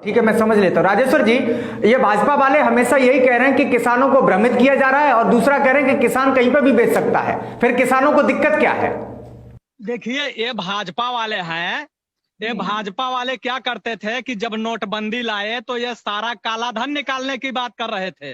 ठीक है, मैं समझ लेता हूँ। राजेश्वर जी, ये भाजपा वाले हमेशा यही कह रहे हैं कि किसानों को भ्रमित किया जा रहा है, और दूसरा कह रहे हैं कि किसान कहीं पर भी बेच सकता है। फिर किसानों को दिक्कत क्या है? देखिए, ये भाजपा वाले हैं। ये भाजपा वाले क्या करते थे कि जब नोटबंदी लाए तो ये सारा काला धन निकालने की बात कर रहे थे,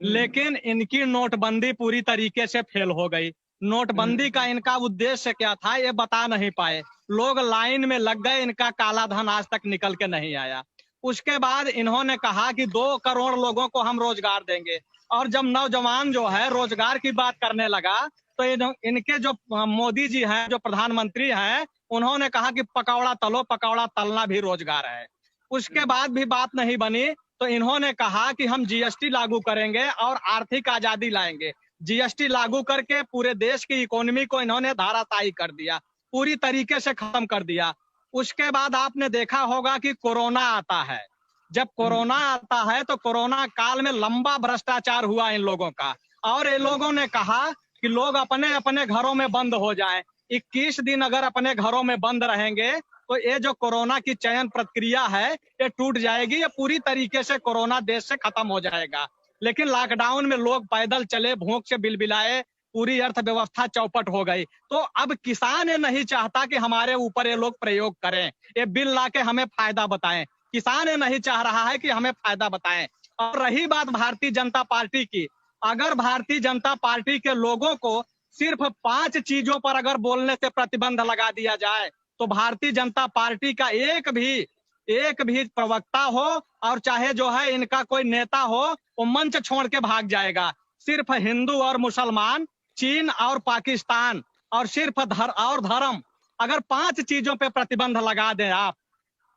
लेकिन इनकी नोटबंदी पूरी तरीके से फेल हो गई। नोटबंदी का इनका उद्देश्य क्या था ये बता नहीं पाए। लोग लाइन में लग गए, इनका काला धन आज तक निकल के नहीं आया। उसके बाद इन्होंने कहा कि 2 करोड़ लोगों को हम रोजगार देंगे, और जब नौजवान जो है रोजगार की बात करने लगा तो इनके जो मोदी जी हैं, जो प्रधानमंत्री हैं, उन्होंने कहा कि पकौड़ा तलो, पकौड़ा तलना भी रोजगार है। उसके बाद भी बात नहीं बनी तो इन्होंने कहा कि हम जीएसटी लागू करेंगे और आर्थिक आजादी लाएंगे। जीएसटी लागू करके पूरे देश की इकोनॉमी को इन्होंने धाराशायी कर दिया, पूरी तरीके से खत्म कर दिया। उसके बाद आपने देखा होगा कि कोरोना आता है। जब कोरोना आता है तो कोरोना काल में लंबा भ्रष्टाचार हुआ इन लोगों का, और ये लोगों ने कहा कि लोग अपने अपने घरों में बंद हो जाएं। 21 दिन अगर अपने घरों में बंद रहेंगे तो ये जो कोरोना की चयन प्रक्रिया है ये टूट जाएगी, ये पूरी तरीके से कोरोना देश से खत्म हो जाएगा। लेकिन लॉकडाउन में लोग पैदल चले, भूख से बिलबिलाए, पूरी अर्थव्यवस्था चौपट हो गई। तो अब किसान ये नहीं चाहता कि हमारे ऊपर ये लोग प्रयोग करें, ये बिल ला के हमें फायदा बताएं। किसान ये नहीं चाह रहा है कि हमें फायदा बताएं। और रही बात भारतीय जनता पार्टी की, अगर भारतीय जनता पार्टी के लोगों को सिर्फ 5 चीजों पर अगर बोलने से प्रतिबंध लगा दिया जाए तो भारतीय जनता पार्टी का एक भी प्रवक्ता हो और चाहे जो है इनका कोई नेता हो, वो मंच छोड़ के भाग जाएगा। सिर्फ हिंदू और मुसलमान, चीन और पाकिस्तान, और सिर्फ धर्म, अगर 5 चीजों पे प्रतिबंध लगा दें आप,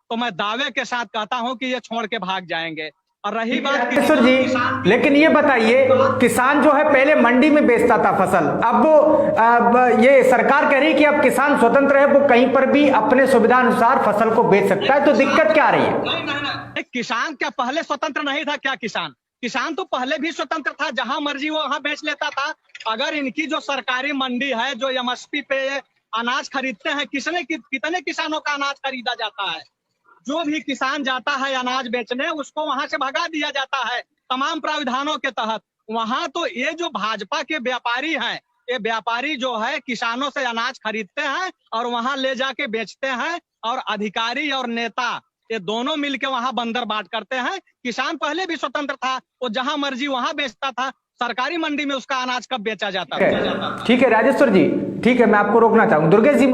तो मैं दावे के साथ कहता हूं कि ये छोड़ के भाग जाएंगे। और रही बात किशोर जी, लेकिन ये बताइए, किसान जो है पहले मंडी में बेचता था फसल, अब ये सरकार कह रही है कि अब किसान स्वतंत्र है, वो कहीं पर भी अपने सुविधानुसार फसल को बेच सकता है, तो दिक्कत क्या आ रही है? नहीं, किसान क्या पहले स्वतंत्र नहीं था क्या? किसान तो पहले भी स्वतंत्र था, जहां मर्जी वो वहां बेच लेता था। अगर इनकी जो सरकारी मंडी है, जो एमएसपी पे अनाज खरीदते हैं, कितने किसानों का अनाज खरीदा जाता है? जो भी किसान जाता है अनाज बेचने, उसको वहां से भगा दिया जाता है तमाम प्रावधानों के तहत। वहां तो ये जो भाजपा के व्यापारी हैं, ये व्यापारी जो है किसानों से अनाज खरीदते हैं और वहां ले जाके बेचते हैं, और अधिकारी और नेता ये दोनों मिलके वहां बंदर बाट करते हैं। किसान पहले भी स्वतंत्र था, वो जहां मर्जी वहां बेचता था। सरकारी मंडी में उसका अनाज कब बेचा जाता था? ठीक है राजेश्वर जी, ठीक है, मैं आपको रोकना चाहूंगा। दुर्गेश जी